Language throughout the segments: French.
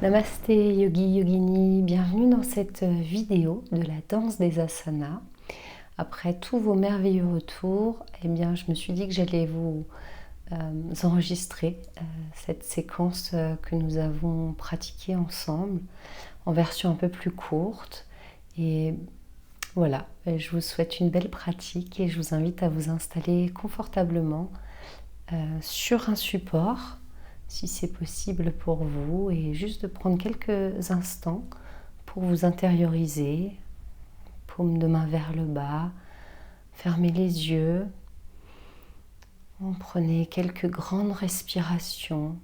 Namasté Yogi Yogini, bienvenue dans cette vidéo de la danse des asanas. Après tous vos merveilleux retours, eh bien, je me suis dit que j'allais vous enregistrer cette séquence que nous avons pratiquée ensemble en version un peu plus courte. Et voilà, je vous souhaite une belle pratique et je vous invite à vous installer confortablement sur un support si c'est possible pour vous, et juste de prendre quelques instants pour vous intérioriser, paume de main vers le bas, fermez les yeux, prenez quelques grandes respirations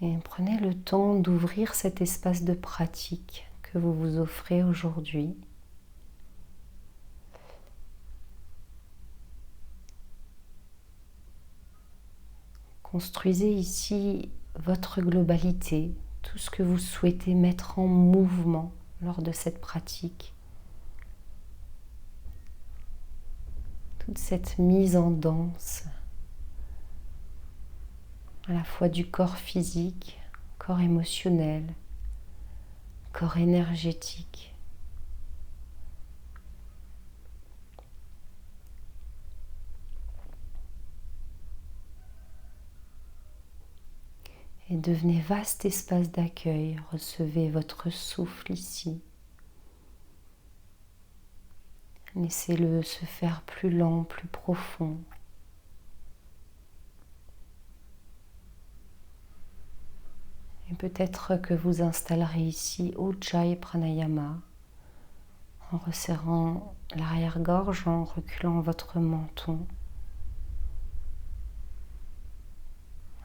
et prenez le temps d'ouvrir cet espace de pratique que vous vous offrez aujourd'hui. Construisez ici votre globalité, tout ce que vous souhaitez mettre en mouvement lors de cette pratique. Toute cette mise en danse, à la fois du corps physique, corps émotionnel, corps énergétique. Et devenez vaste espace d'accueil, recevez votre souffle ici. Laissez-le se faire plus lent, plus profond. Et peut-être que vous installerez ici Ujjayi Pranayama en resserrant l'arrière-gorge, en reculant votre menton.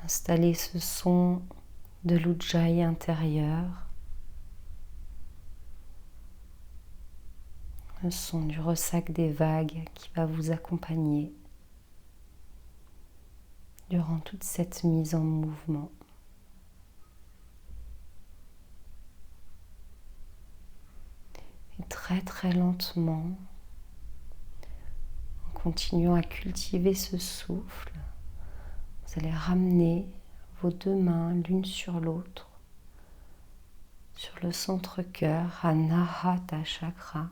Installez ce son de l'Ujjayi intérieur, le son du ressac des vagues qui va vous accompagner durant toute cette mise en mouvement. Et très très lentement, en continuant à cultiver ce souffle, vous allez ramener vos deux mains l'une sur l'autre, sur le centre-cœur, Anahata Chakra,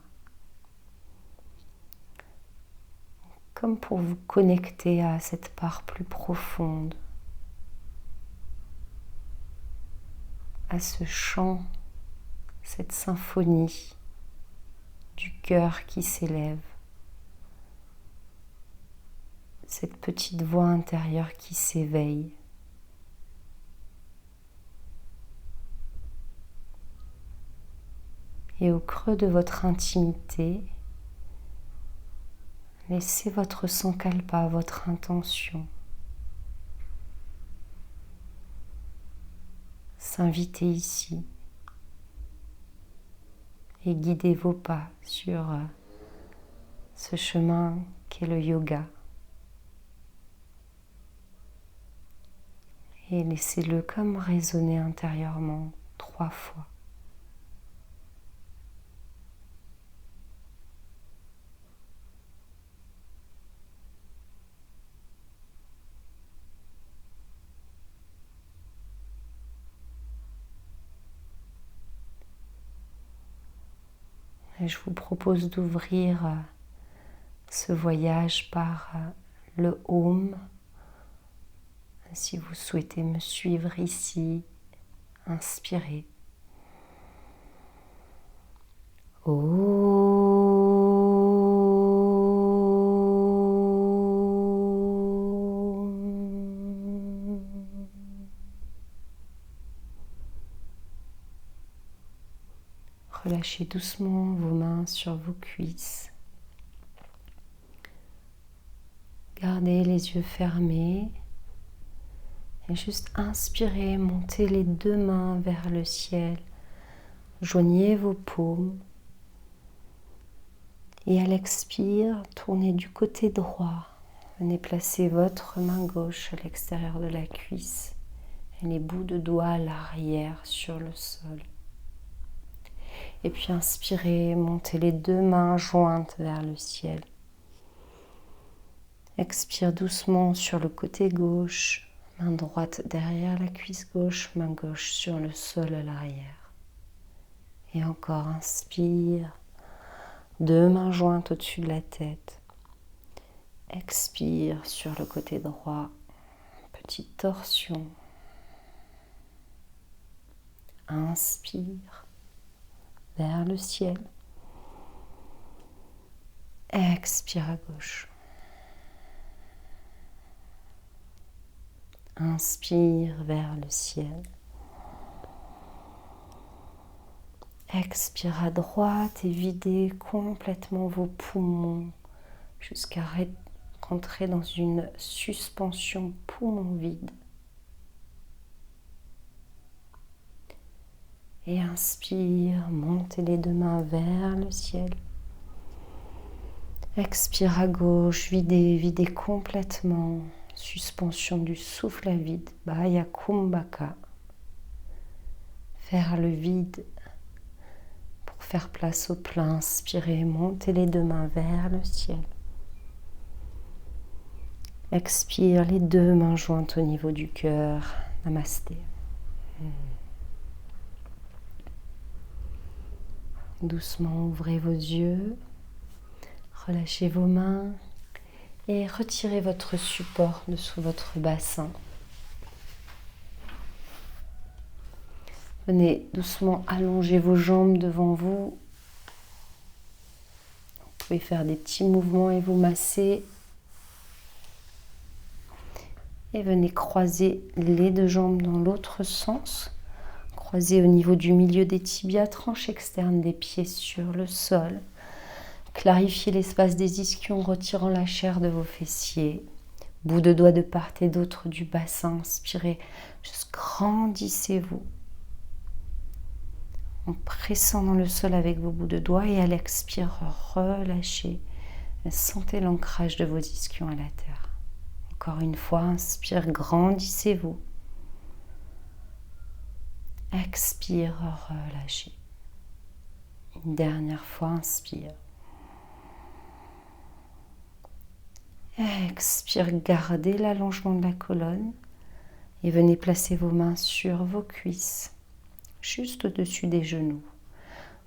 comme pour vous connecter à cette part plus profonde, à ce chant, cette symphonie du cœur qui s'élève, cette petite voix intérieure qui s'éveille. Et au creux de votre intimité, laissez votre sankalpa, votre intention, s'inviter ici et guider vos pas sur ce chemin qu'est le yoga. Et laissez-le comme résonner intérieurement 3 fois. Et je vous propose d'ouvrir ce voyage par le Om. Si vous souhaitez me suivre ici, inspirez. Relâchez doucement vos mains sur vos cuisses. Gardez les yeux fermés et juste inspirez, montez les deux mains vers le ciel. Joignez vos paumes et à l'expire, tournez du côté droit. Venez placer votre main gauche à l'extérieur de la cuisse et les bouts de doigts à l'arrière sur le sol. Et puis inspirez, montez les deux mains jointes vers le ciel. Expire doucement sur le côté gauche, Main droite derrière la cuisse gauche, main gauche sur le sol à l'arrière. Et encore, inspire. 2 mains jointes au-dessus de la tête. Expire sur le côté droit. Petite torsion. Inspire vers le ciel. Expire à gauche. Inspire vers le ciel. Expire à droite et videz complètement vos poumons jusqu'à rentrer dans une suspension poumon vide. Et inspire, montez les 2 mains vers le ciel. Expire à gauche, videz complètement. Suspension du souffle à vide, Baya Kumbhaka. Faire le vide pour faire place au plein. Inspirez, montez les 2 mains vers le ciel. Expire, les 2 mains jointes au niveau du cœur. Namasté. Doucement, ouvrez vos yeux. Relâchez vos mains. Et retirez votre support de sous votre bassin. Venez doucement allonger vos jambes devant vous. Vous pouvez faire des petits mouvements et vous masser. Et venez croiser les 2 jambes dans l'autre sens. Croisez au niveau du milieu des tibias, tranche externe des pieds sur le sol. Clarifiez l'espace des ischions, retirant la chair de vos fessiers. Bout de doigts de part et d'autre du bassin. Inspirez, juste grandissez-vous. En pressant dans le sol avec vos bouts de doigts et à l'expire, relâchez. Sentez l'ancrage de vos ischions à la terre. Encore une fois, inspire, grandissez-vous. Expire, relâchez. Une dernière fois, inspire. Expire, gardez l'allongement de la colonne et venez placer vos mains sur vos cuisses, juste au-dessus des genoux.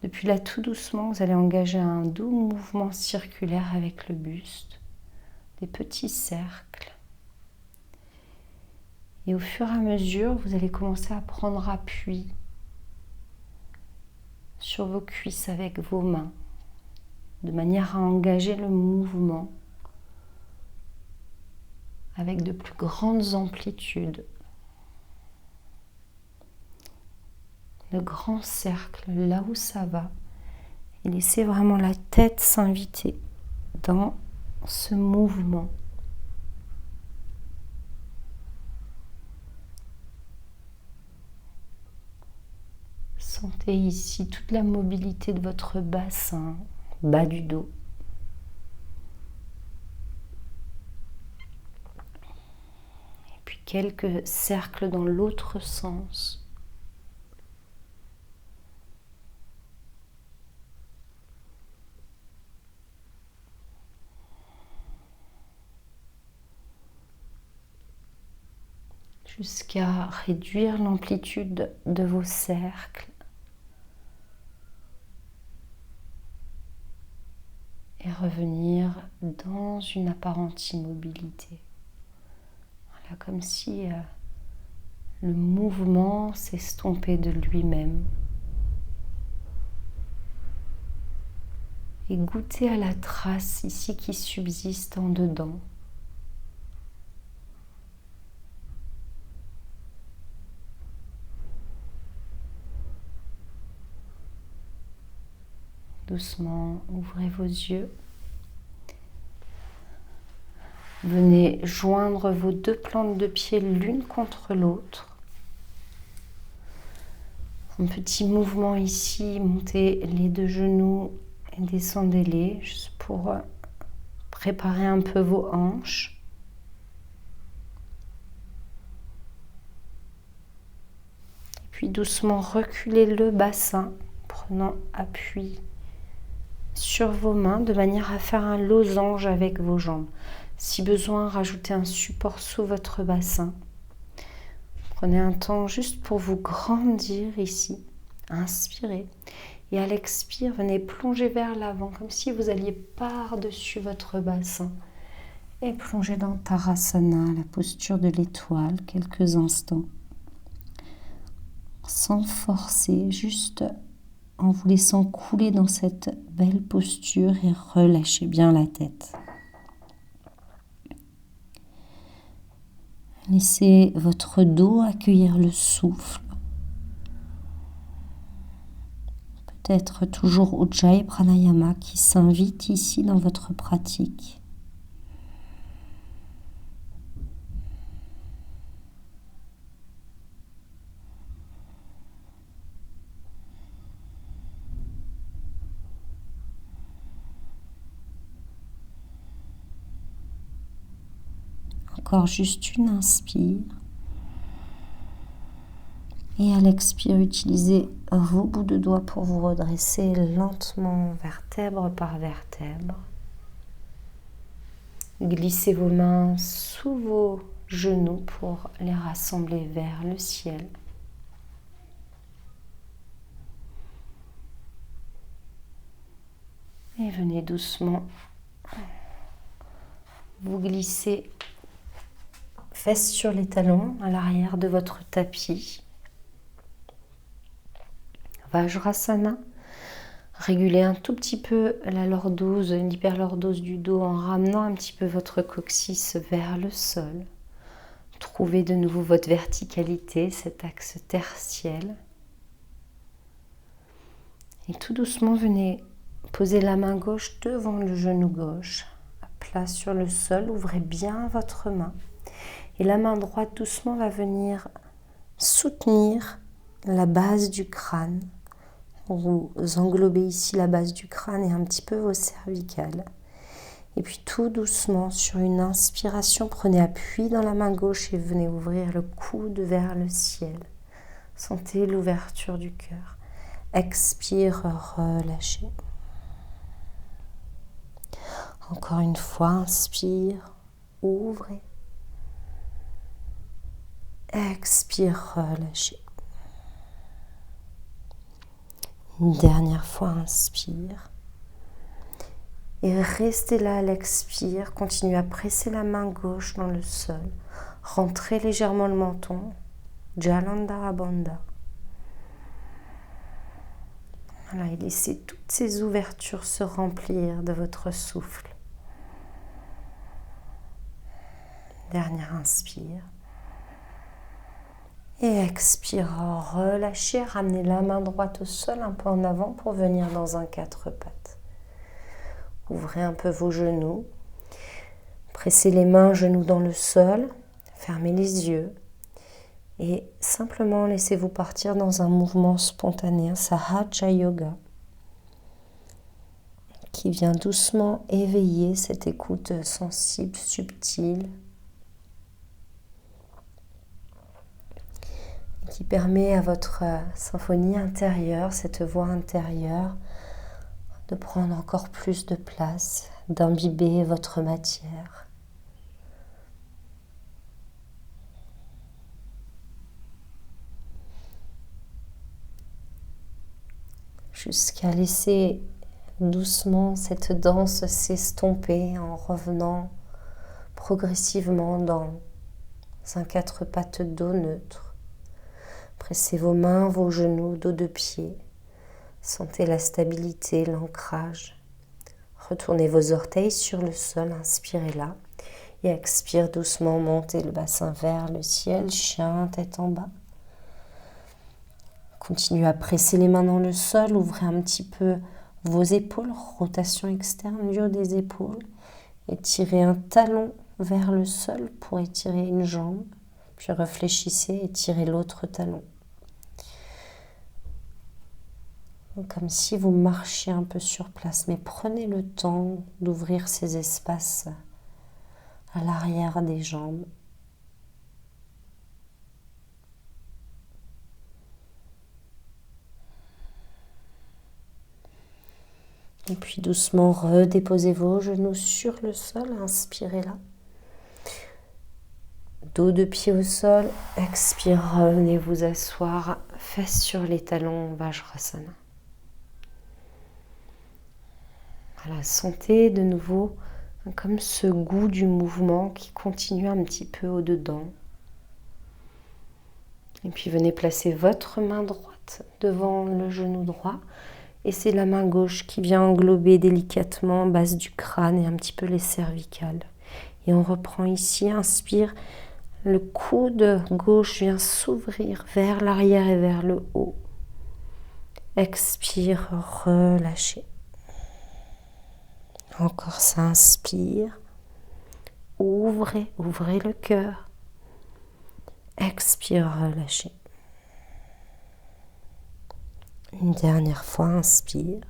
Depuis là, tout doucement, vous allez engager un doux mouvement circulaire avec le buste, des petits cercles. Et au fur et à mesure, vous allez commencer à prendre appui sur vos cuisses avec vos mains, de manière à engager le mouvement avec de plus grandes amplitudes. Le grand cercle, là où ça va, et laissez vraiment la tête s'inviter dans ce mouvement. Sentez ici toute la mobilité de votre bassin, bas du dos. Quelques cercles dans l'autre sens. Jusqu'à réduire l'amplitude de vos cercles. Et revenir dans une apparente immobilité. Comme si le mouvement s'estompait de lui-même. Et goûtez à la trace ici qui subsiste en dedans. Doucement, ouvrez vos yeux. Venez joindre vos 2 plantes de pied l'une contre l'autre. Un petit mouvement ici, montez les 2 genoux et descendez-les, juste pour préparer un peu vos hanches. Et puis doucement reculez le bassin, prenant appui sur vos mains de manière à faire un losange avec vos jambes. Si besoin, rajoutez un support sous votre bassin Prenez un temps juste pour vous grandir ici. Inspirez. Et à l'expire, venez plonger vers l'avant, comme si vous alliez par-dessus votre bassin. Et plongez dans Tadasana, la posture de l'étoile, quelques instants. Sans forcer, juste en vous laissant couler dans cette belle posture et relâchez bien la tête. Laissez votre dos accueillir le souffle. Peut-être toujours Ujjayi Pranayama qui s'invite ici dans votre pratique. Encore juste une inspire. Et à l'expire, utilisez vos bouts de doigts pour vous redresser lentement, vertèbre par vertèbre. Glissez vos mains sous vos genoux pour les rassembler vers le ciel. Et venez doucement vous glisser fesses sur les talons à l'arrière de votre tapis. Vajrasana. Régulez un tout petit peu la lordose, l'hyperlordose du dos en ramenant un petit peu votre coccyx vers le sol. Trouvez de nouveau votre verticalité, cet axe tertiel. Et tout doucement, venez poser la main gauche devant le genou gauche, à plat sur le sol. Ouvrez bien votre main. Et la main droite doucement va venir soutenir la base du crâne. Vous englobez ici la base du crâne et un petit peu vos cervicales. Et puis tout doucement, sur une inspiration, prenez appui dans la main gauche et venez ouvrir le coude vers le ciel. Sentez l'ouverture du cœur. Expire, relâchez. Encore une fois, inspire, ouvrez. Expire, relâchez. Une dernière fois, inspire. Et restez là à l'expire. Continuez à presser la main gauche dans le sol. Rentrez légèrement le menton. Jalandhara Bandha. Voilà, et laissez toutes ces ouvertures se remplir de votre souffle. Dernière inspire. Et expire, relâchez, ramenez la main droite au sol un peu en avant pour venir dans un quatre pattes. Ouvrez un peu vos genoux, pressez les mains, genoux dans le sol, fermez les yeux et simplement laissez-vous partir dans un mouvement spontané, un Sahaja Yoga, qui vient doucement éveiller cette écoute sensible, subtile, qui permet à votre symphonie intérieure, cette voix intérieure, de prendre encore plus de place, d'imbiber votre matière. Jusqu'à laisser doucement cette danse s'estomper en revenant progressivement dans un quatre pattes dos neutre. Pressez vos mains, vos genoux, dos de pied. Sentez la stabilité, l'ancrage. Retournez vos orteils sur le sol, inspirez là. Et expire doucement, montez le bassin vers le ciel, chien, tête en bas. Continuez à presser les mains dans le sol, ouvrez un petit peu vos épaules, rotation externe du haut des épaules. Étirez un talon vers le sol pour étirer une jambe. Puis réfléchissez, étirez l'autre talon. Comme si vous marchiez un peu sur place, mais prenez le temps d'ouvrir ces espaces à l'arrière des jambes. Et puis doucement redéposez vos genoux sur le sol, inspirez là. Dos de pied au sol. Expire, revenez vous asseoir. Fesses sur les talons, Vajrasana. Voilà, sentez de nouveau comme ce goût du mouvement qui continue un petit peu au-dedans. Et puis venez placer votre main droite devant le genou droit. Et c'est la main gauche qui vient englober délicatement base du crâne et un petit peu les cervicales. Et on reprend ici, inspire. Le coude gauche vient s'ouvrir vers l'arrière et vers le haut. Expire, relâchez. Encore ça, inspire. Ouvrez le cœur. Expire, relâchez. Une dernière fois, inspire.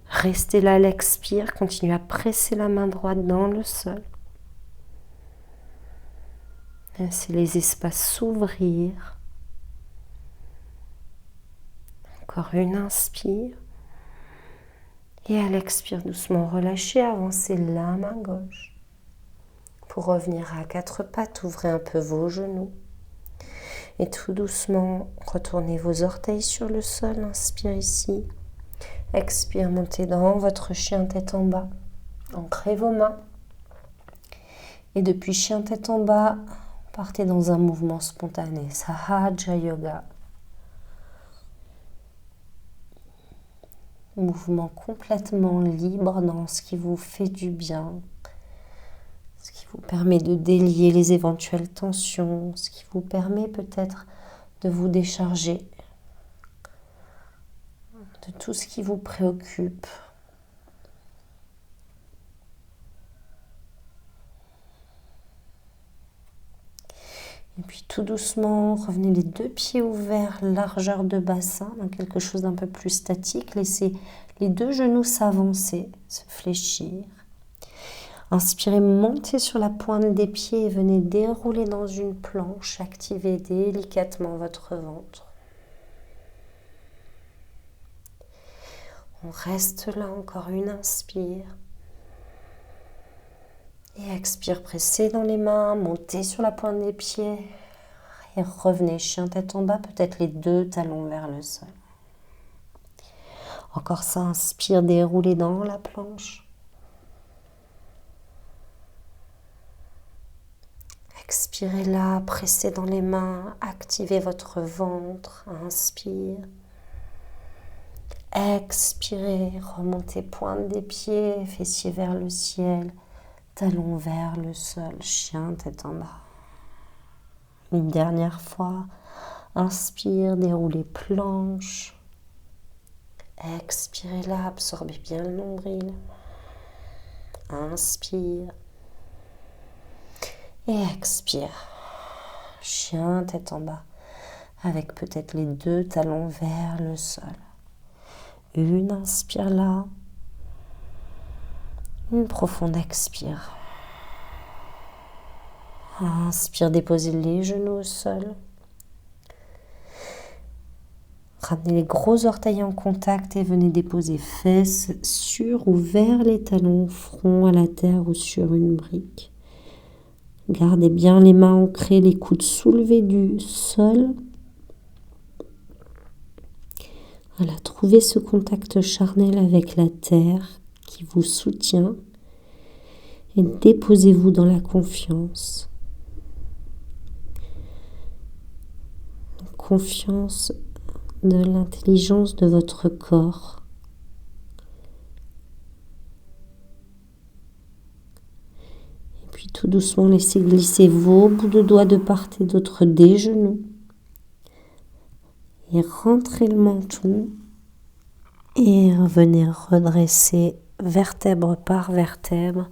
Restez là, l'expire. Continuez à presser la main droite dans le sol. Laissez les espaces s'ouvrir. Encore une inspire. Et à l'expire, doucement relâchez, avancez la main gauche. Pour revenir à quatre pattes, ouvrez un peu vos genoux. Et tout doucement, retournez vos orteils sur le sol. Inspire ici. Expire, montez dans votre chien tête en bas. Ancrez vos mains. Et depuis chien tête en bas, partez dans un mouvement spontané. Sahaja Yoga. Mouvement complètement libre dans ce qui vous fait du bien. Ce qui vous permet de délier les éventuelles tensions. Ce qui vous permet peut-être de vous décharger de tout ce qui vous préoccupe. Et puis tout doucement, revenez les deux pieds ouverts, largeur de bassin, dans quelque chose d'un peu plus statique. Laissez les deux genoux s'avancer, se fléchir. Inspirez, montez sur la pointe des pieds et venez dérouler dans une planche. Activez délicatement votre ventre. On reste là, encore une inspire. Et expire, pressez dans les mains, montez sur la pointe des pieds. Et revenez, chien tête en bas, peut-être les deux talons vers le sol. Encore ça, inspire, déroulez dans la planche. Expirez là, pressez dans les mains, activez votre ventre, inspire. Expirez, remontez pointe des pieds, fessiers vers le ciel, talons vers le sol, chien tête en bas. Une dernière fois, inspire, déroulez planche. Expirez là, absorbez bien le nombril. Inspire. Et expire. Chien tête en bas, avec peut-être les deux talons vers le sol. Une inspire là. Une profonde expire. Inspire, déposez les genoux au sol. Ramenez les gros orteils en contact et venez déposer fesses sur ou vers les talons, front à la terre ou sur une brique. Gardez bien les mains ancrées, les coudes soulevés du sol. Voilà, trouvez ce contact charnel avec la terre qui vous soutient et déposez-vous dans la confiance. Confiance de l'intelligence de votre corps. Et puis tout doucement, laissez glisser vos bouts de doigts de part et d'autre des genoux. Et rentrez le menton. Et revenez redresser vertèbre par vertèbre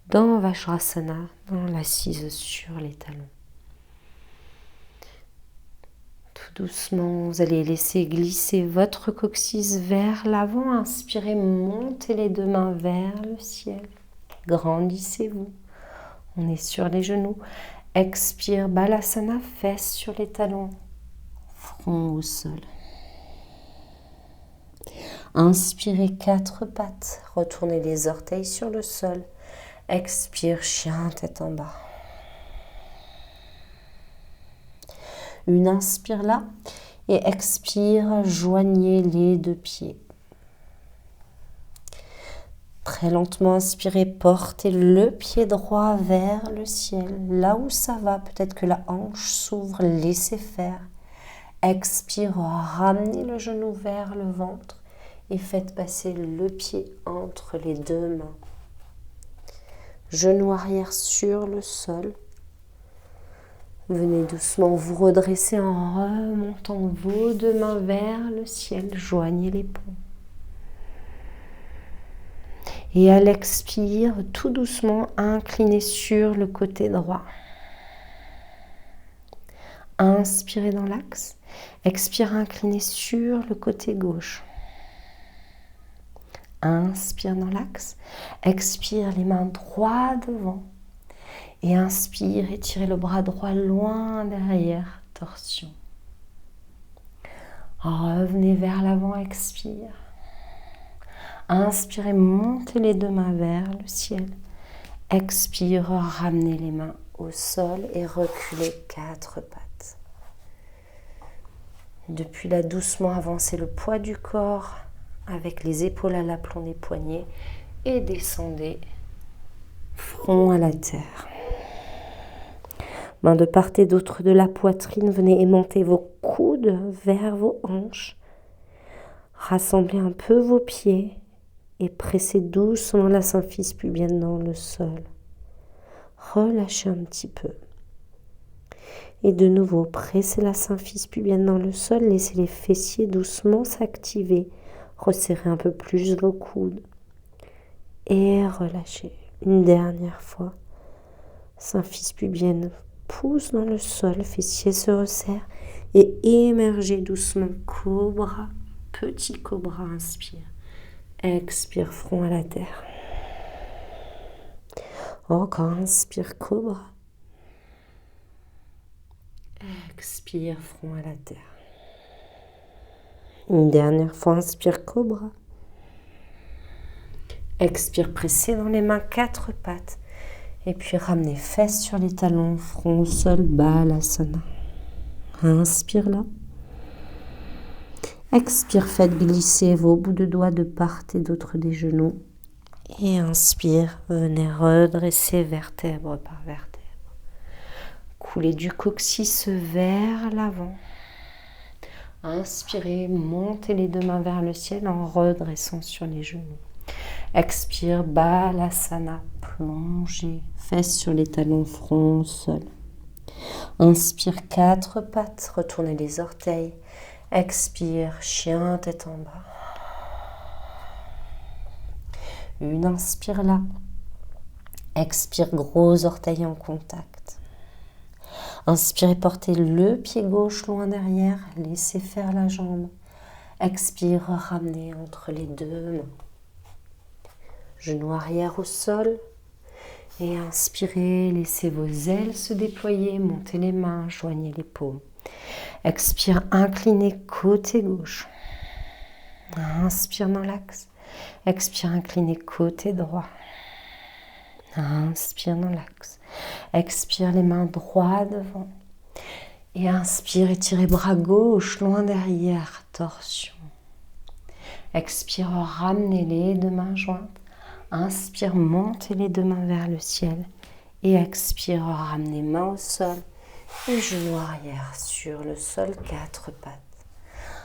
dans Vajrasana, dans l'assise sur les talons. Tout doucement, vous allez laisser glisser votre coccyx vers l'avant. Inspirez, montez les deux mains vers le ciel. Grandissez-vous. On est sur les genoux. Expire, Balasana, fesses sur les talons. Front au sol. Inspirez, quatre pattes. Retournez les orteils sur le sol. Expire, chien tête en bas. Une inspire là et expire, joignez les deux pieds. Très lentement, inspirez, portez le pied droit vers le ciel, là où ça va. Peut-être que la hanche s'ouvre, laissez faire. Expire, ramenez le genou vers le ventre et faites passer le pied entre les deux mains. Genou arrière sur le sol. Venez doucement vous redresser en remontant vos deux mains vers le ciel. Joignez les paumes. Et à l'expire, tout doucement, inclinez sur le côté droit. Inspirez dans l'axe. Expire, inclinez sur le côté gauche. Inspire dans l'axe. Expire, les mains droits devant. Et inspire, étirez le bras droit loin derrière, torsion. Revenez vers l'avant, expire. Inspirez, montez les deux mains vers le ciel. Expire, ramenez les mains au sol et reculez 4 pattes. Depuis là, doucement avancez le poids du corps avec les épaules à l'aplomb des poignets et descendez front à la terre. Mains de part et d'autre de la poitrine, venez aimanter vos coudes vers vos hanches. Rassemblez un peu vos pieds et pressez doucement la symphyse pubienne dans le sol. Relâchez un petit peu. Et de nouveau, pressez la symphyse pubienne dans le sol. Laissez les fessiers doucement s'activer. Resserrez un peu plus vos coudes. Et relâchez. Une dernière fois. Symphyse pubienne pousse dans le sol. Fessiers se resserrent. Et émergez doucement. Cobra. Petit cobra. Inspire. Expire, front à la terre. Encore, inspire, cobra. Expire, front à la terre. Une dernière fois, inspire, cobra. Expire, pressez dans les mains 4 pattes. Et puis ramenez fesses sur les talons, front au sol, balasana. Inspire là. Expire, faites glisser vos bouts de doigts de part et d'autre des genoux. Et inspire, venez redresser vertèbre par vertèbre. Coulez du coccyx vers l'avant. Inspirez, montez les deux mains vers le ciel en redressant sur les genoux. Expire, balasana, plongez, fesses sur les talons, front au sol. Inspire, 4 pattes, retournez les orteils. Expire, chien, tête en bas. Une inspire là. Expire, gros orteils en contact. Inspirez, portez le pied gauche loin derrière. Laissez faire la jambe. Expire, ramenez entre les deux mains. Genou arrière au sol. Et inspirez, laissez vos ailes se déployer. Montez les mains, joignez les paumes. Expire, inclinez côté gauche. Inspire dans l'axe. Expire, inclinez côté droit. Inspire dans l'axe. Expire, les mains droits devant. Et inspire, étirez bras gauche loin derrière, torsion. Expire, ramenez les deux mains jointes. Inspire, montez les deux mains vers le ciel. Et expire, ramenez mains au sol. Et genoux arrière sur le sol, 4 pattes.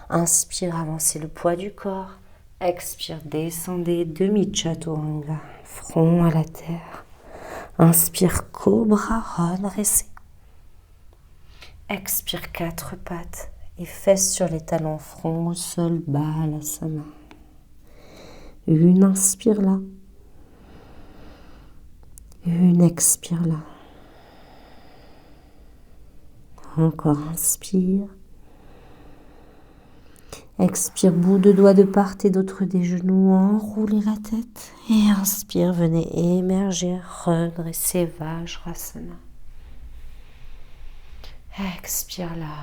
Inspire, avancez le poids du corps. Expire, descendez, demi-chaturanga, front à la terre. Inspire, cobra, redressez. Expire, 4 pattes et fesses sur les talons, front au sol, balasana. Une inspire là. Une expire là. Encore inspire. Expire, bout de doigts de part et d'autre des genoux, enroulez la tête. Et inspire, venez émerger, redresser, Vajrasana. Expire là,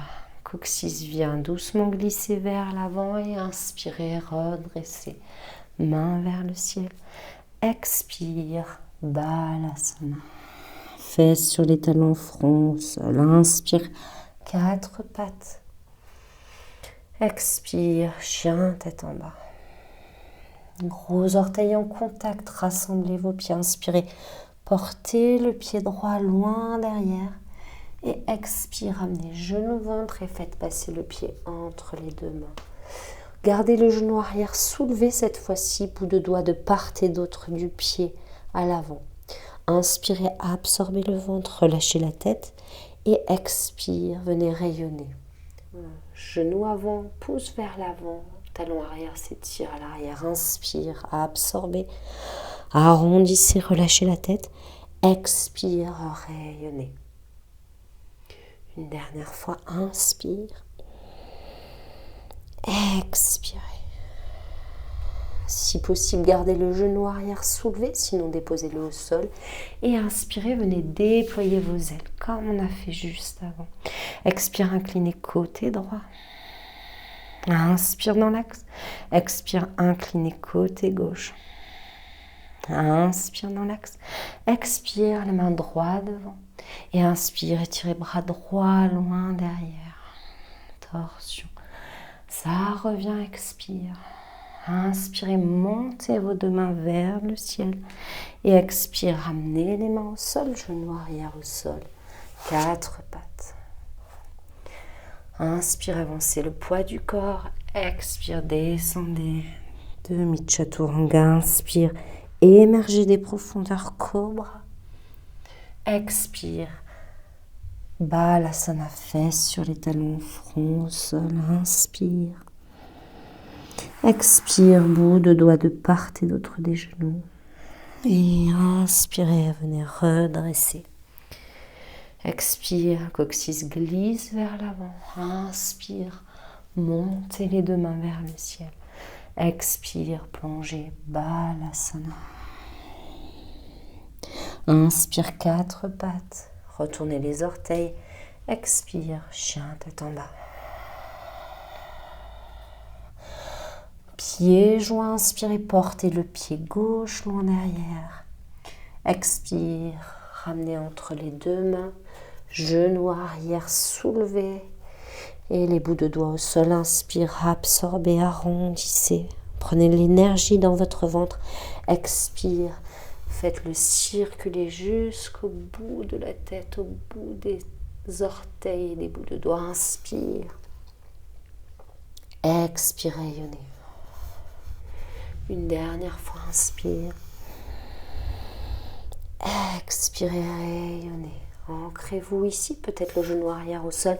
coccyx vient doucement glisser vers l'avant et inspirez, redressez, main vers le ciel. Expire, Balasana. Fesses sur les talons, front au sol. Inspire, 4 pattes. Expire, chien, tête en bas. Gros orteils en contact, rassemblez vos pieds, inspirez. Portez le pied droit loin derrière. Et expire, amenez genou, ventre et faites passer le pied entre les deux mains. Gardez le genou arrière soulevé cette fois-ci, bout de doigt de part et d'autre du pied à l'avant. Inspirez, absorbez le ventre, relâchez la tête et expire, venez rayonner. Genou avant, pouce vers l'avant, talon arrière s'étire à l'arrière. Inspire, absorbez, arrondissez, relâchez la tête. Expire, rayonnez. Une dernière fois, inspire. Expirez. Si possible, gardez le genou arrière soulevé, sinon déposez-le au sol. Et inspirez, venez déployer vos ailes, comme on a fait juste avant. Expire, inclinez côté droit. Inspire dans l'axe. Expire, inclinez côté gauche. Inspire dans l'axe. Expire, les mains droites devant. Et inspire, étirez bras droit loin derrière. Torsion. Ça revient, expire. Inspirez, montez vos deux mains vers le ciel. Et expire, ramenez les mains au sol, genoux arrière au sol. 4 pattes. Inspire, avancez le poids du corps. Expire, descendez. Demi-chaturanga. Inspire, émergez des profondeurs, cobra. Expire. Balasana, fesses sur les talons, front au sol. Inspire. Expire, bout de doigts de part et d'autre des genoux. Et inspirez, venez redresser. Expire, coccyx glisse vers l'avant. Inspire, montez les deux mains vers le ciel. Expire, plongez, Balasana. Inspire, 4 pattes. Retournez les orteils. Expire, chien, tête en bas. Pieds joints, inspirez, portez le pied gauche loin derrière. Expire, ramenez entre les deux mains. Genou arrière soulevé. Et les bouts de doigts au sol. Inspire, absorbez, arrondissez. Prenez l'énergie dans votre ventre. Expire. Faites-le circuler jusqu'au bout de la tête, au bout des orteils et des bouts de doigts. Inspire. Expire, rayonnez. Une dernière fois, inspire. Expirez, rayonnez. Ancrez-vous ici, peut-être le genou arrière au sol.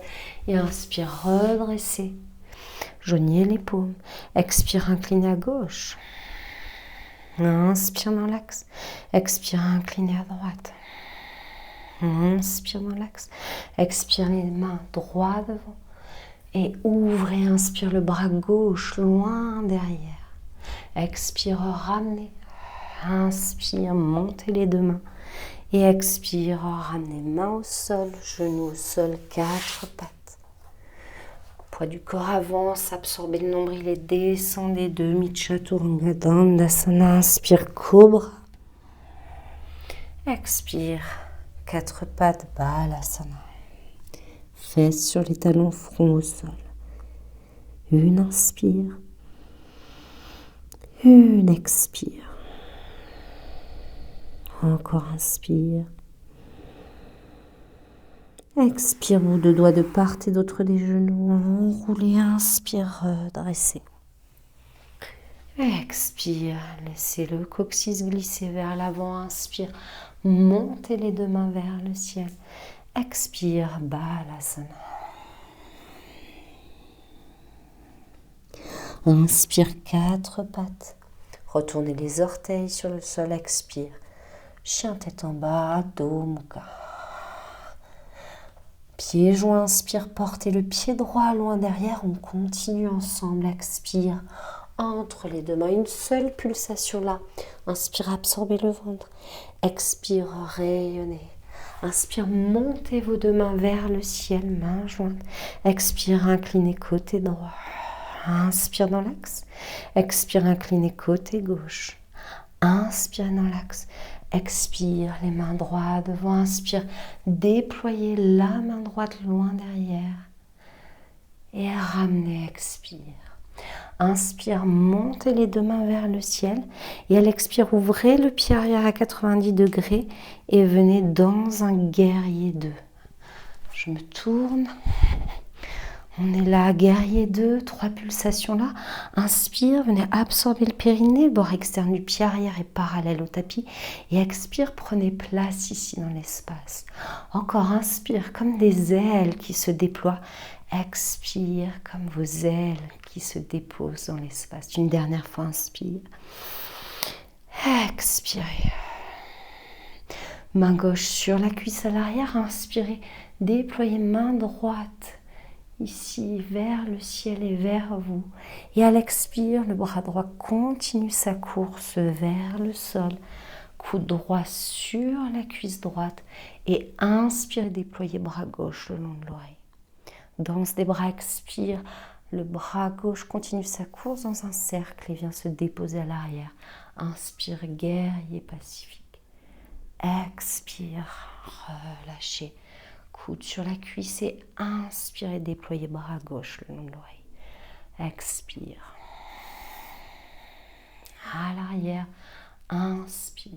Et inspire, redressez. Joignez les paumes. Expire, inclinez à gauche. Inspire dans l'axe. Expire, inclinez à droite. Inspire dans l'axe. Expire les mains droit devant. Et ouvrez, inspire le bras gauche loin derrière. Expire, ramenez. Inspire, montez les deux mains. Et expire, ramenez main au sol, genou au sol, 4 pattes. Poids du corps avance, absorbez le nombril et descendez, demi-chaturanga dandasana. Inspire, cobra. Expire, 4 pattes, balasana. Fesses sur les talons, front au sol. Une inspire. Une expire. Encore inspire. Expire, bout de doigts de part et d'autre des genoux. Enroulez, inspire, redressez. Expire, laissez le coccyx glisser vers l'avant. Inspire, montez les deux mains vers le ciel. Expire, balasana. Inspire, 4 pattes. Retournez les orteils sur le sol. Expire. Chien tête en bas, Adho Mukha. Pieds joints, inspire, portez le pied droit loin derrière. On continue ensemble. Expire, entre les deux mains. Une seule pulsation là. Inspire, absorbez le ventre. Expire, rayonnez. Inspire, montez vos deux mains vers le ciel, mains jointes. Expire, inclinez côté droit. Inspire dans l'axe. Expire, inclinez côté gauche. Inspire dans l'axe. Expire, les mains droites devant. Inspire, déployez la main droite loin derrière. Et ramenez, expire. Inspire, montez les deux mains vers le ciel. Et à l'expire, ouvrez le pied arrière à 90 degrés et venez dans un guerrier 2. Je me tourne. On est là, guerrier 2, 3 pulsations là. Inspire, venez absorber le périnée, le bord externe du pied arrière est parallèle au tapis. Et expire, prenez place ici dans l'espace. Encore inspire, comme des ailes qui se déploient. Expire, comme vos ailes qui se déposent dans l'espace. Une dernière fois, inspire. Expirez. Main gauche sur la cuisse à l'arrière, inspirez. Déployez main droite. Ici, vers le ciel et vers vous. Et à l'expire, le bras droit continue sa course vers le sol. Coude droit sur la cuisse droite. Et inspire, déployez bras gauche le long de l'oreille. Danse des bras, expire. Le bras gauche continue sa course dans un cercle et vient se déposer à l'arrière. Inspire, guerrier pacifique. Expire, relâchez. Coude sur la cuisse et inspirez, déployez bras gauche le long de l'oreille. Expire. À l'arrière, inspire.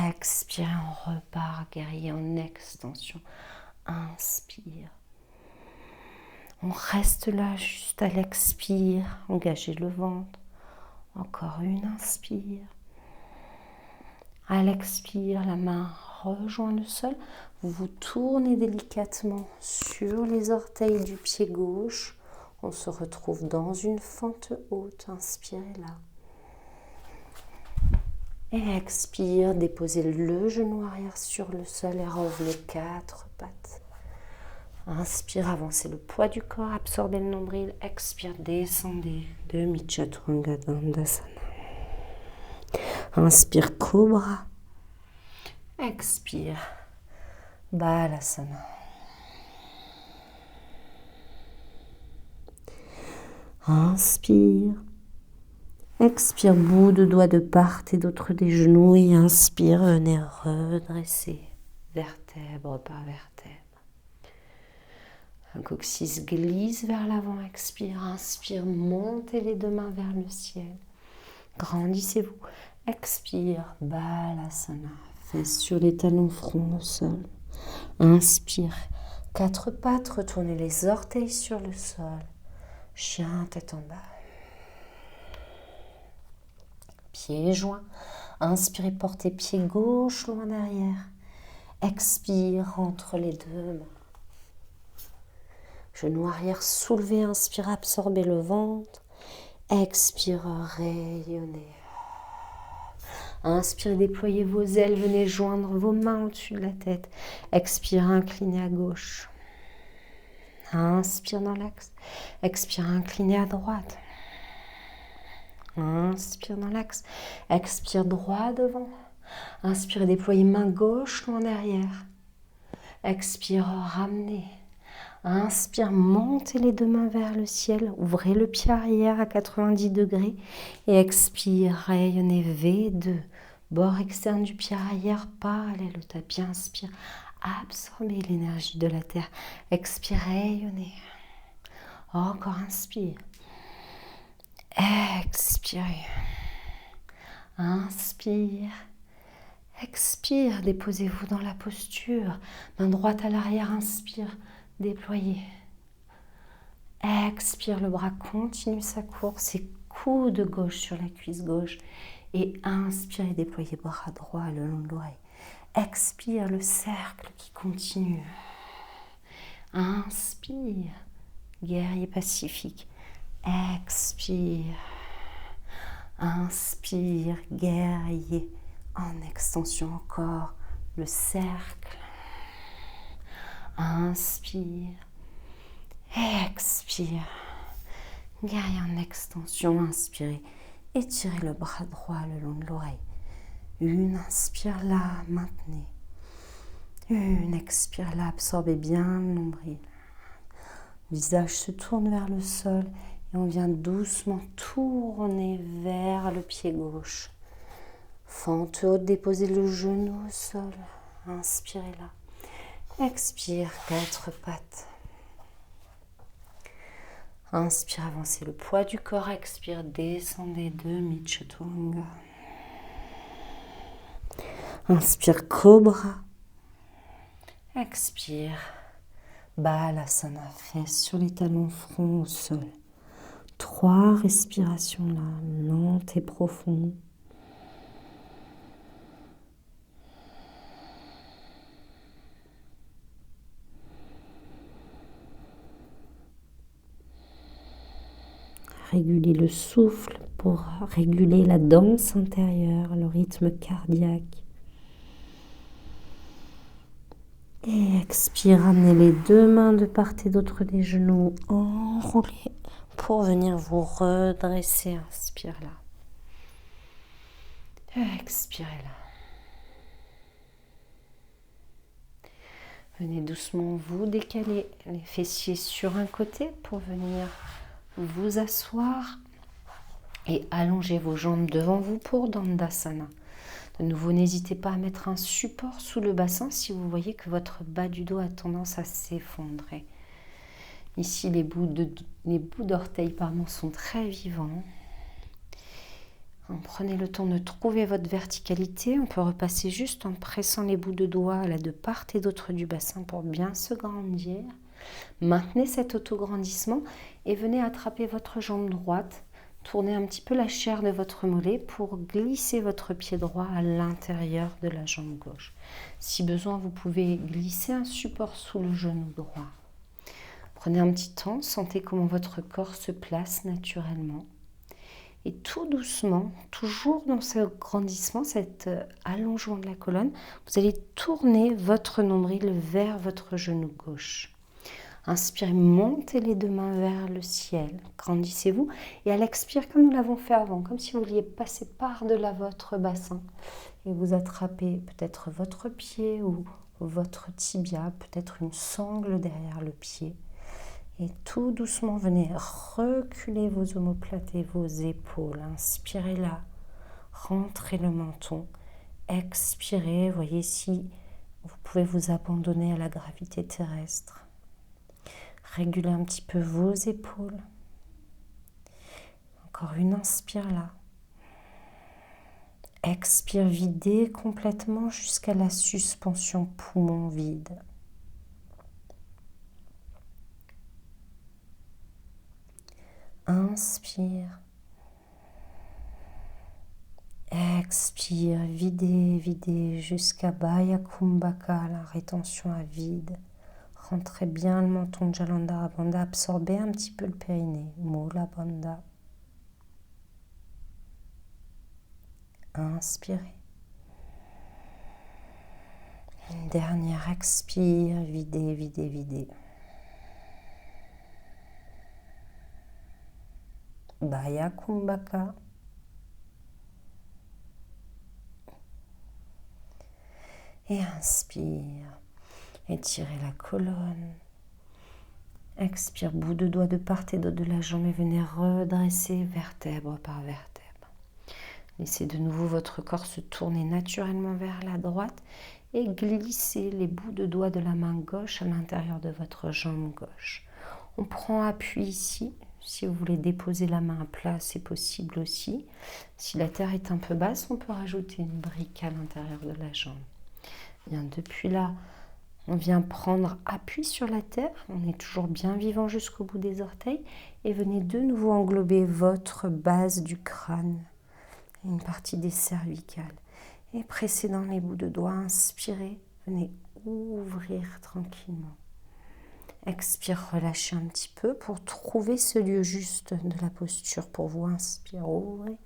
Expire, on repart, guerrier en extension. Inspire. On reste là juste à l'expire, engagez le ventre. Encore une inspire. À l'expire, la main rejoint le sol. Vous vous tournez délicatement sur les orteils du pied gauche. On se retrouve dans une fente haute. Inspirez là. Et expire, déposez le genou arrière sur le sol et revenez 4 pattes. Inspire, avancez le poids du corps, absorbez le nombril. Expire, descendez. Demi-chaturanga Dandasana. Inspire, cobra. Expire, balasana. Inspire. Expire, bout de doigts de part et d'autre des genoux. Et inspire, venez redresser vertèbre par vertèbre. Un coccyx glisse vers l'avant. Expire, inspire, montez les deux mains vers le ciel. Grandissez-vous. Expire, balasana. Fesses sur les talons, front au sol. Inspire, 4 pattes, retournez les orteils sur le sol. Chien, tête en bas. Pieds joints. Inspirez, portez pied gauche loin derrière. Expire, entre les deux mains. Genou arrière soulevé, inspire, absorbez le ventre. Expire, rayonnez. Inspire, déployez vos ailes, venez joindre vos mains au-dessus de la tête. Expire, inclinez à gauche. Inspire dans l'axe. Expire, inclinez à droite. Inspire dans l'axe. Expire, droit devant. Inspire, déployez main gauche loin derrière. Expire, ramenez. Inspire, montez les deux mains vers le ciel. Ouvrez le pied arrière à 90 degrés. Et expire, rayonnez V2. Bord externe du pied arrière, parallèle au tapis. Inspire, absorbez l'énergie de la terre. Expire, rayonnez. Encore inspire. Expirez. Inspire. Expire, déposez-vous dans la posture. Main droite à l'arrière, inspire. Déployez. Expire, le bras continue sa course et coude gauche sur la cuisse gauche. Et inspire et déployez bras droit le long de l'oreille. Expire, le cercle qui continue. Inspire, guerrier pacifique. Expire. Inspire, guerrier. En extension encore, le cercle. Inspire. Expire. Guerrier en extension, inspirez. Étirez le bras droit le long de l'oreille. Une inspire là, maintenez. Une expire là, absorbez bien le nombril. Le visage se tourne vers le sol et on vient doucement tourner vers le pied gauche. Fente haute, déposez le genou au sol. Inspirez là. Expire, 4 pattes. Inspire, avancez le poids du corps. Expire, descendez, demi-chaturanga. Inspire, cobra. Expire, balasana, fesses sur les talons, front au sol. 3 respirations là, lentes et profondes. Régulez le souffle pour réguler la danse intérieure, le rythme cardiaque. Et expire, amenez les 2 mains de part et d'autre des genoux enroulés pour venir vous redresser. Inspire là. Expirez là. Venez doucement vous décaler les fessiers sur un côté pour venir vous asseoir et allonger vos jambes devant vous pour Dandasana. De nouveau, n'hésitez pas à mettre un support sous le bassin si vous voyez que votre bas du dos a tendance à s'effondrer. Ici, les bouts d'orteils sont très vivants. Prenez le temps de trouver votre verticalité. On peut repasser juste en pressant les bouts de doigts là, de part et d'autre du bassin pour bien se grandir. Maintenez cet autograndissement et venez attraper votre jambe droite. Tournez un petit peu la chair de votre mollet pour glisser votre pied droit à l'intérieur de la jambe gauche. Si besoin, vous pouvez glisser un support sous le genou droit. Prenez un petit temps, sentez comment votre corps se place naturellement. Et tout doucement, toujours dans ce grandissement, cet allongement de la colonne, vous allez tourner votre nombril vers votre genou gauche. Inspirez, montez les 2 mains vers le ciel, grandissez-vous. Et à l'expire, comme nous l'avons fait avant, comme si vous vouliez passer par-delà votre bassin. Et vous attrapez peut-être votre pied ou votre tibia, peut-être une sangle derrière le pied. Et tout doucement, venez reculer vos omoplates et vos épaules. Inspirez là, rentrez le menton. Expirez, voyez si vous pouvez vous abandonner à la gravité terrestre. Régulez un petit peu vos épaules. Encore une inspire là. Expire, videz complètement jusqu'à la suspension poumon vide. Inspire. Expire, videz jusqu'à Baya Kumbhaka, la rétention à vide. Rentrez bien le menton de Jalandhara Bandha, absorbez un petit peu le périnée, Mula Bandha. Inspirez. Une dernière expire, videz. Baya Kumbhaka. Et inspire. Étirez la colonne. Expire, bout de doigt de part et d'autre de la jambe et venez redresser vertèbre par vertèbre. Laissez de nouveau votre corps se tourner naturellement vers la droite et glissez les bouts de doigts de la main gauche à l'intérieur de votre jambe gauche. On prend appui ici. Si vous voulez déposer la main à plat, c'est possible aussi. Si la terre est un peu basse, on peut rajouter une brique à l'intérieur de la jambe. Bien, depuis là, on vient prendre appui sur la terre. On est toujours bien vivant jusqu'au bout des orteils. Et venez de nouveau englober votre base du crâne, une partie des cervicales. Et pressez dans les bouts de doigts, inspirez. Venez ouvrir tranquillement. Expire, relâchez un petit peu pour trouver ce lieu juste de la posture pour vous. Inspire, ouvrez.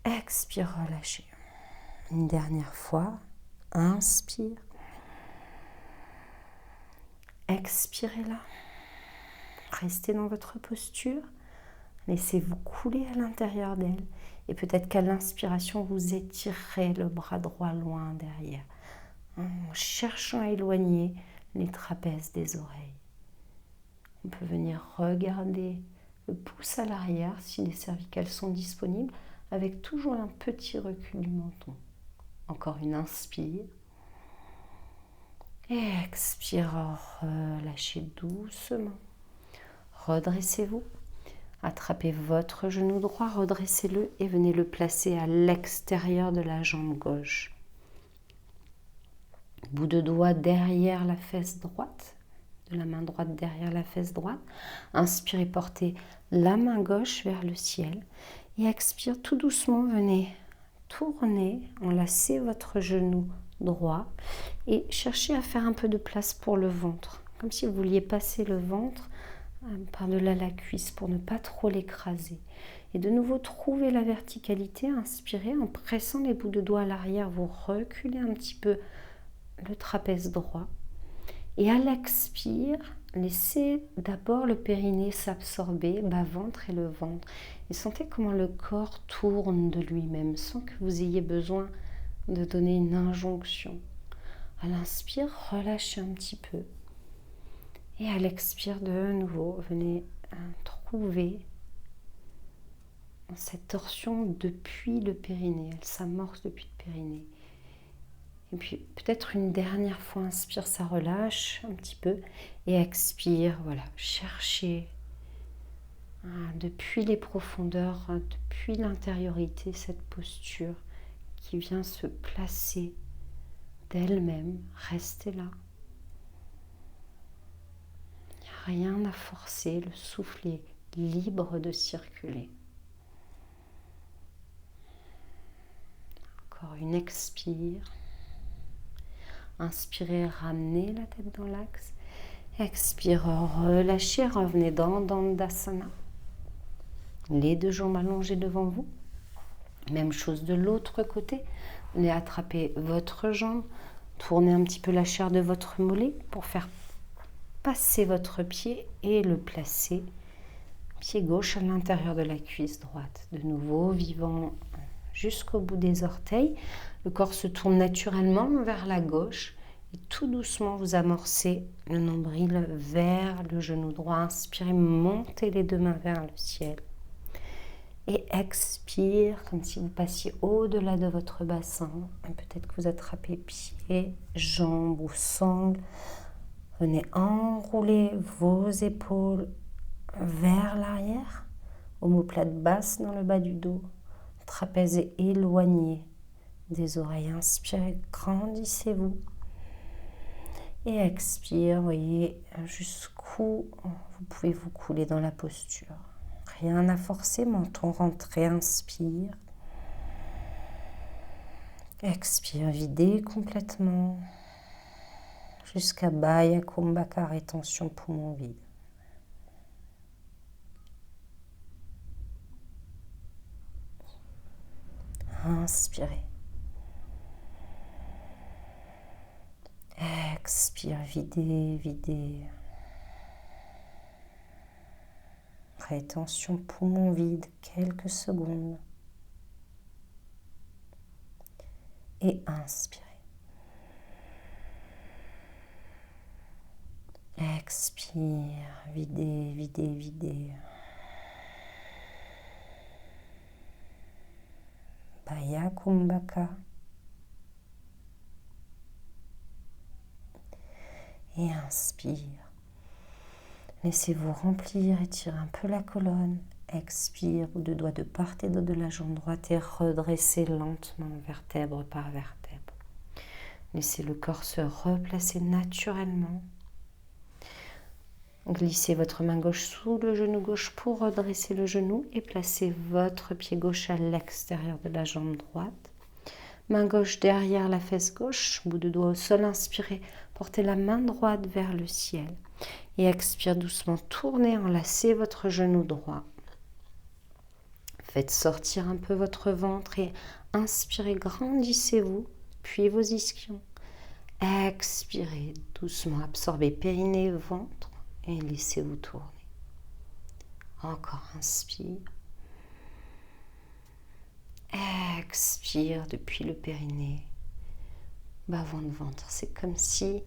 Expire, relâchez. Une dernière fois. Inspire. Expirez là. Restez dans votre posture. Laissez-vous couler à l'intérieur d'elle. Et peut-être qu'à l'inspiration, vous étirerez le bras droit loin derrière, en cherchant à éloigner les trapèzes des oreilles. On peut venir regarder le pouce à l'arrière si les cervicales sont disponibles. avec toujours un petit recul du menton. Encore une inspire. Et expire, relâchez doucement. Redressez-vous. Attrapez votre genou droit, redressez-le et venez le placer à l'extérieur de la jambe gauche. Bout de doigt derrière la fesse droite, de la main droite derrière la fesse droite. Inspirez, portez la main gauche vers le ciel. Et expire tout doucement, venez tourner, enlacez votre genou droit et cherchez à faire un peu de place pour le ventre. Comme si vous vouliez passer le ventre par-delà la cuisse pour ne pas trop l'écraser. Et de nouveau, trouvez la verticalité, inspirez en pressant les bouts de doigts à l'arrière, vous reculez un petit peu le trapèze droit. Et à l'expire, laissez d'abord le périnée s'absorber, bas-ventre et le ventre. Et sentez comment le corps tourne de lui-même sans que vous ayez besoin de donner une injonction. À l'inspire, relâchez un petit peu. Et à l'expire, de nouveau, venez trouver cette torsion depuis le périnée. Elle s'amorce depuis le périnée. Et puis peut-être une dernière fois, inspire, ça relâche un petit peu. Et expire, voilà, cherchez depuis les profondeurs, depuis l'intériorité, cette posture qui vient se placer d'elle-même. Restez là. Il n'y a rien à forcer, le souffle est libre de circuler. Encore une expire. Inspirez, ramenez la tête dans l'axe. Expire, relâchez, revenez dans Dandasana. Les deux jambes allongées devant vous. Même chose de l'autre côté. Venez attraper votre jambe, tournez un petit peu la chair de votre mollet pour faire passer votre pied et le placer pied gauche à l'intérieur de la cuisse droite. De nouveau, vivant jusqu'au bout des orteils. Le corps se tourne naturellement vers la gauche et tout doucement vous amorcez le nombril vers le genou droit. Inspirez, montez les deux mains vers le ciel. Et expire comme si vous passiez au-delà de votre bassin. Peut-être que vous attrapez pieds, jambes ou sangles. Venez enrouler vos épaules vers l'arrière. Omoplate basse dans le bas du dos. Trapèze éloigné des oreilles. Inspirez, grandissez-vous. Et expire, voyez jusqu'où vous pouvez vous couler dans la posture. Rien à forcer, menton rentré, inspire. Expire, videz complètement. Jusqu'à Baddha Kumbhaka, rétention poumon vide. Inspirez. Expire, videz, videz. Rétention poumon vide, quelques secondes. Et inspirez. Expire, videz, videz, videz. Baddha Kumbhaka. Et inspire. Laissez-vous remplir, étirez un peu la colonne. Expire, bout de doigts de part et d'autre de la jambe droite et redressez lentement vertèbre par vertèbre. Laissez le corps se replacer naturellement. Glissez votre main gauche sous le genou gauche pour redresser le genou et placez votre pied gauche à l'extérieur de la jambe droite. Main gauche derrière la fesse gauche, bout de doigt au sol, inspirez, portez la main droite vers le ciel. Et expire doucement, tournez, enlacez votre genou droit. Faites sortir un peu votre ventre et inspirez, grandissez-vous, puis vos ischions. Expirez doucement, absorbez périnée, ventre et laissez-vous tourner. Encore inspire. Expire depuis le périnée, bas de ventre. C'est comme si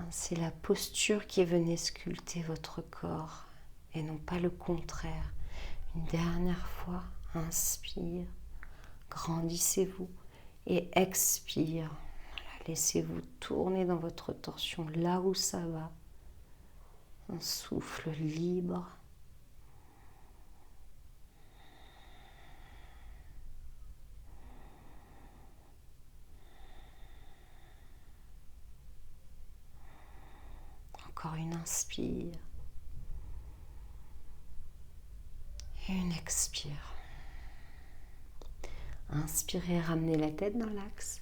c'est la posture qui venait sculpter votre corps et non pas le contraire. Une dernière fois, inspire. grandissez-vous et expire. Voilà, laissez-vous tourner dans votre torsion là où ça va. Un souffle libre. Encore une inspire. Et une expire. Inspirez, ramenez la tête dans l'axe.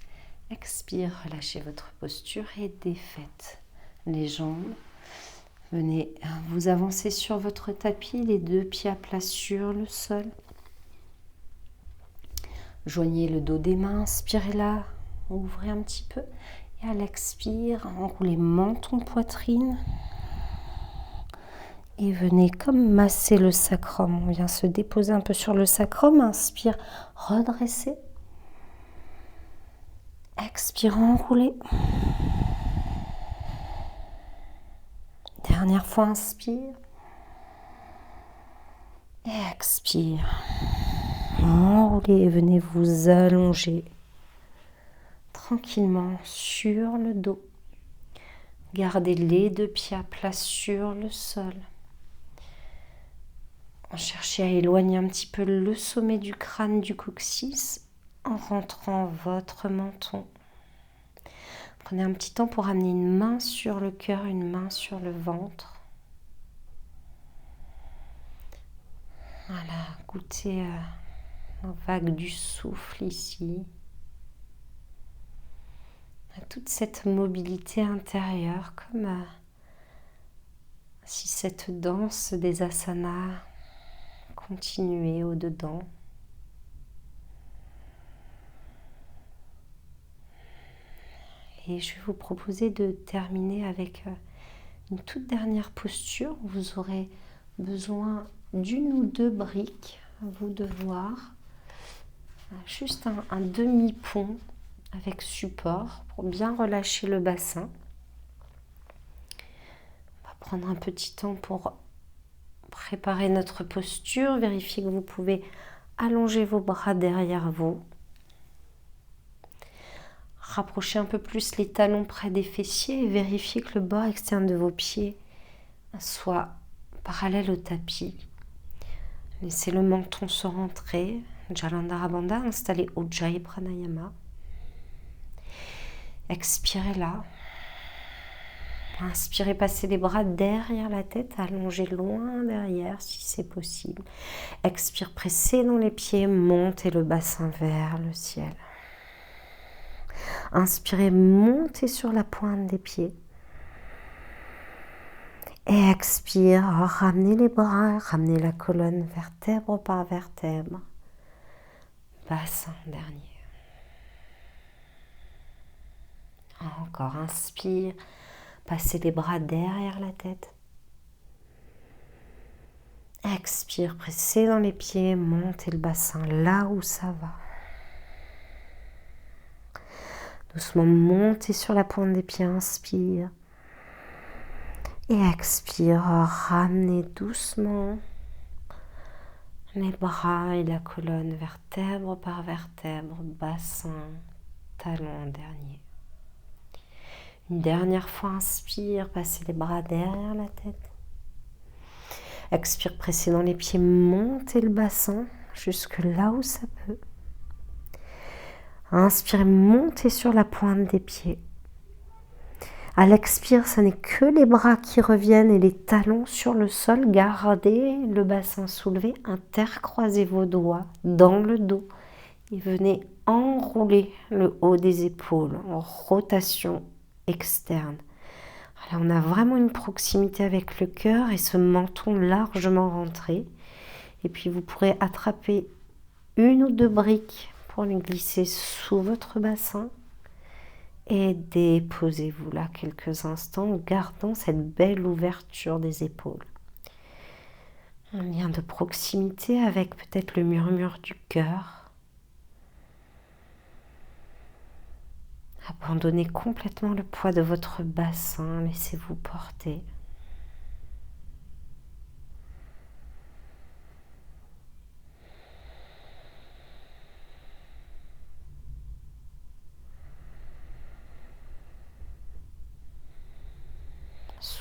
Expire, relâchez votre posture et défaites les jambes. Venez vous avancer sur votre tapis, les deux pieds à plat sur le sol. Joignez le dos des mains, inspirez là, ouvrez un petit peu. Et à l'expire, enroulez menton, poitrine. Et venez comme masser le sacrum. On vient se déposer un peu sur le sacrum. Inspire, redressez. Expire, enroulez. Dernière fois, inspire. Et expire. Enroulez et venez vous allonger tranquillement sur le dos. Gardez les deux pieds à plat sur le sol. Cherchez à éloigner un petit peu le sommet du crâne du coccyx en rentrant votre menton. Prenez un petit temps pour amener une main sur le cœur, une main sur le ventre. Voilà, goûtez la vague du souffle ici. À toute cette mobilité intérieure, comme si cette danse des asanas continuait au-dedans. Et je vais vous proposer de terminer avec une toute dernière posture. Vous aurez besoin d'une ou deux briques, à vous de voir. Juste un demi-pont avec support pour bien relâcher le bassin. On va prendre un petit temps pour préparer notre posture. Vérifiez que vous pouvez allonger vos bras derrière vous. Rapprochez un peu plus les talons près des fessiers et vérifiez que le bord externe de vos pieds soit parallèle au tapis. Laissez le menton se rentrer. Jalandhara Bandha, installez Ujjayi Pranayama. Expirez là. Inspirez, passez les bras derrière la tête, allongez loin derrière si c'est possible. Expire, pressez dans les pieds, montez le bassin vers le ciel. Inspirez, montez sur la pointe des pieds. Et expire, ramenez les bras, ramenez la colonne vertèbre par vertèbre. Bassin dernier. Encore, inspire, passez les bras derrière la tête. Expire, pressez dans les pieds, montez le bassin là où ça va. Doucement, montez sur la pointe des pieds, inspire. Et expire, ramenez doucement les bras et la colonne vertèbre par vertèbre, bassin, talon dernier. Une dernière fois, inspire, passez les bras derrière la tête. Expire, pressez dans les pieds, montez le bassin jusque là où ça peut. Inspirez, montez sur la pointe des pieds. À l'expire, ce n'est que les bras qui reviennent et les talons sur le sol. Gardez le bassin soulevé, intercroisez vos doigts dans le dos et venez enrouler le haut des épaules en rotation externe. Alors, on a vraiment une proximité avec le cœur et ce menton largement rentré. Et puis vous pourrez attraper une ou deux briques pour les glisser sous votre bassin. Et déposez-vous là quelques instants, gardant cette belle ouverture des épaules. Un lien de proximité avec peut-être le murmure du cœur. Abandonnez complètement le poids de votre bassin, laissez-vous porter.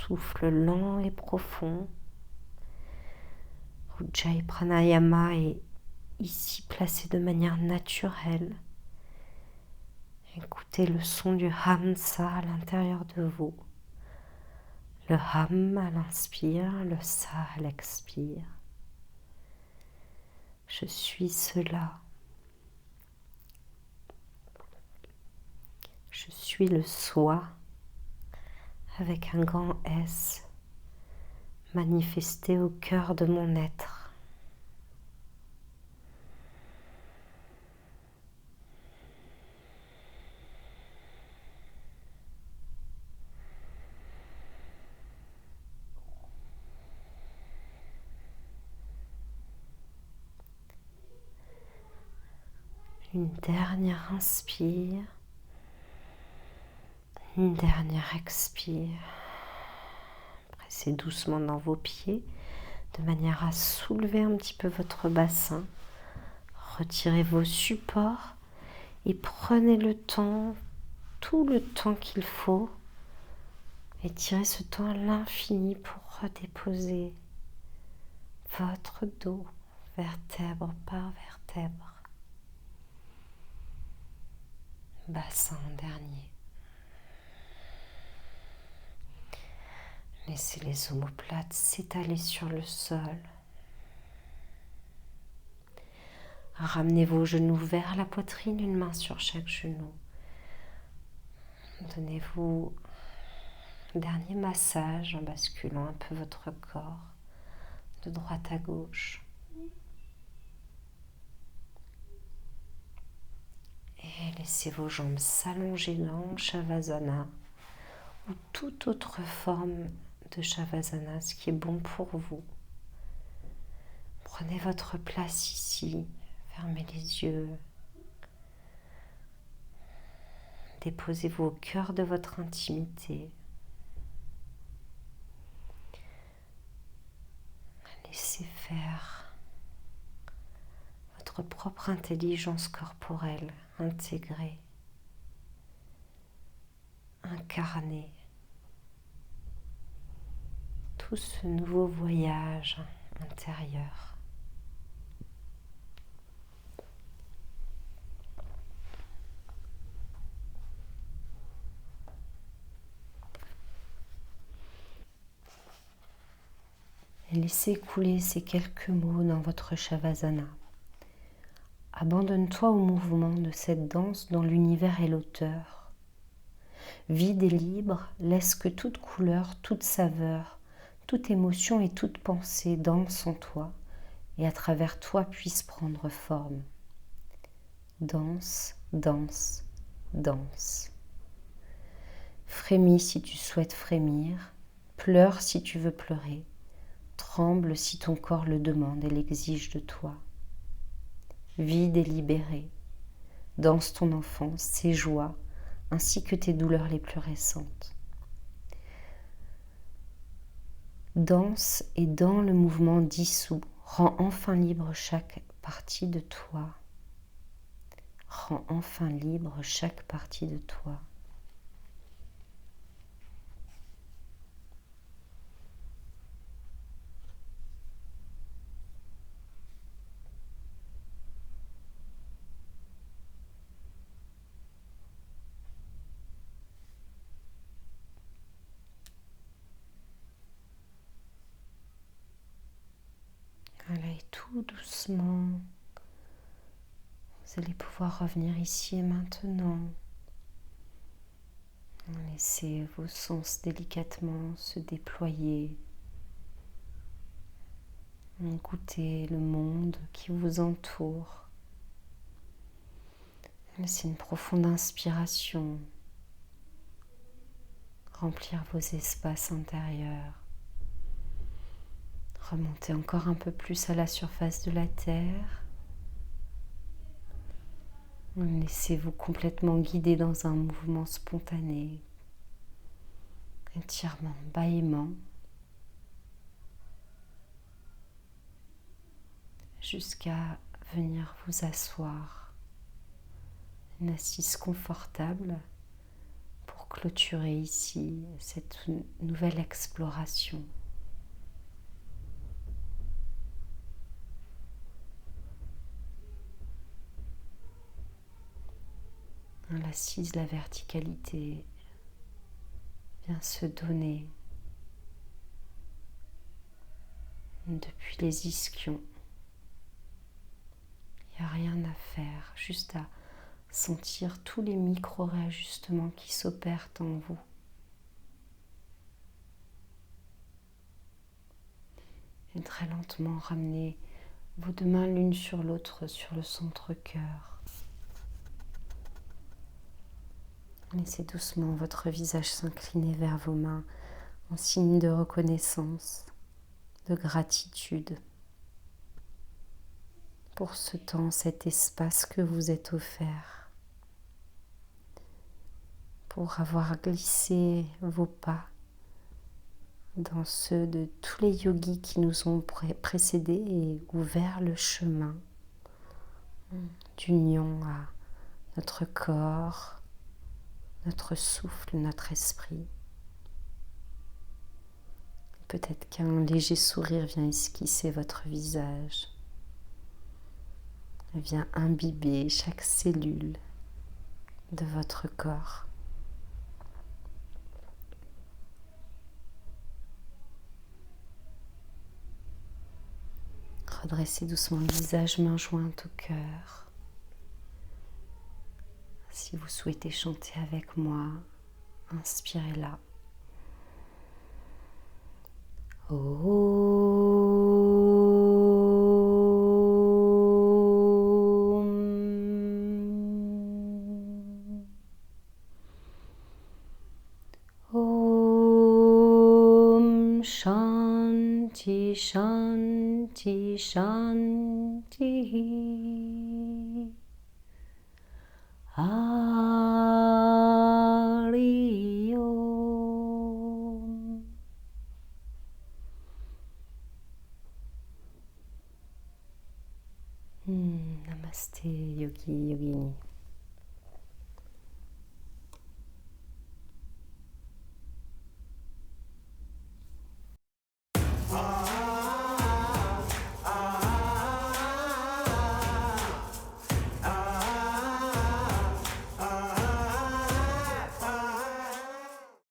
souffle lent et profond. Ujjayi Pranayama est ici placé de manière naturelle. Écoutez le son du Hamsa à l'intérieur de vous. Le Ham à l'inspire, le Sa à l'expire. Je suis cela. Je suis le soi avec un grand S manifesté au cœur de mon être. Une dernière inspire, une dernière expire. Pressez doucement dans vos pieds de manière à soulever un petit peu votre bassin. Retirez vos supports et prenez le temps, tout le temps qu'il faut. Étirez ce temps à l'infini pour redéposer votre dos vertèbre par vertèbre. Bassin en dernier. Laissez les omoplates s'étaler sur le sol. Ramenez vos genoux vers la poitrine, une main sur chaque genou. Donnez-vous un dernier massage en basculant un peu votre corps de droite à gauche. Et laissez vos jambes s'allonger dans Shavasana ou toute autre forme de Shavasana, ce qui est bon pour vous. Prenez votre place ici, fermez les yeux. Déposez-vous au cœur de votre intimité. Laissez faire votre propre intelligence corporelle intégrée, incarnée. Tout ce nouveau voyage intérieur. Et laissez couler ces quelques mots dans votre Shavasana. Abandonne-toi au mouvement de cette danse dont l'univers est l'auteur. Vide et libre, laisse que toute couleur, toute saveur, toute émotion et toute pensée dansent en toi et à travers toi puissent prendre forme. Danse, danse, danse. Frémis si tu souhaites frémir, pleure si tu veux pleurer, tremble si ton corps le demande et l'exige de toi. Vide et libéré, danse ton enfance, ses joies, ainsi que tes douleurs les plus récentes. Danse et dans le mouvement dissous, rends enfin libre chaque partie de toi. Rends enfin libre chaque partie de toi. Voilà, et tout doucement, vous allez pouvoir revenir ici et maintenant. Laissez vos sens délicatement se déployer. Goûtez le monde qui vous entoure. Laissez une profonde inspiration remplir vos espaces intérieurs. Remontez encore un peu plus à la surface de la terre. Laissez-vous complètement guider dans un mouvement spontané, étirement, bâillement, jusqu'à venir vous asseoir. Une assise confortable pour pour clôturer ici cette nouvelle exploration. L'assise, la verticalité vient se donner depuis les ischions. Il n'y a rien à faire, juste à sentir tous les micro-réajustements qui s'opèrent en vous. Et très lentement ramener vos deux mains l'une sur l'autre sur le centre-cœur. Laissez doucement votre visage s'incliner vers vos mains en signe de reconnaissance, de gratitude pour ce temps, cet espace que vous êtes offert, pour avoir glissé vos pas dans ceux de tous les yogis qui nous ont précédés et ouvert le chemin d'union à notre corps, notre souffle, notre esprit. Peut-être qu'un léger sourire vient esquisser votre visage, vient imbiber chaque cellule de votre corps. Redressez doucement le visage, main jointe au cœur. Si vous souhaitez chanter avec moi, inspirez là. Om Shanti Shanti Shanti. Hari Om. Namasté, yogi, yogini.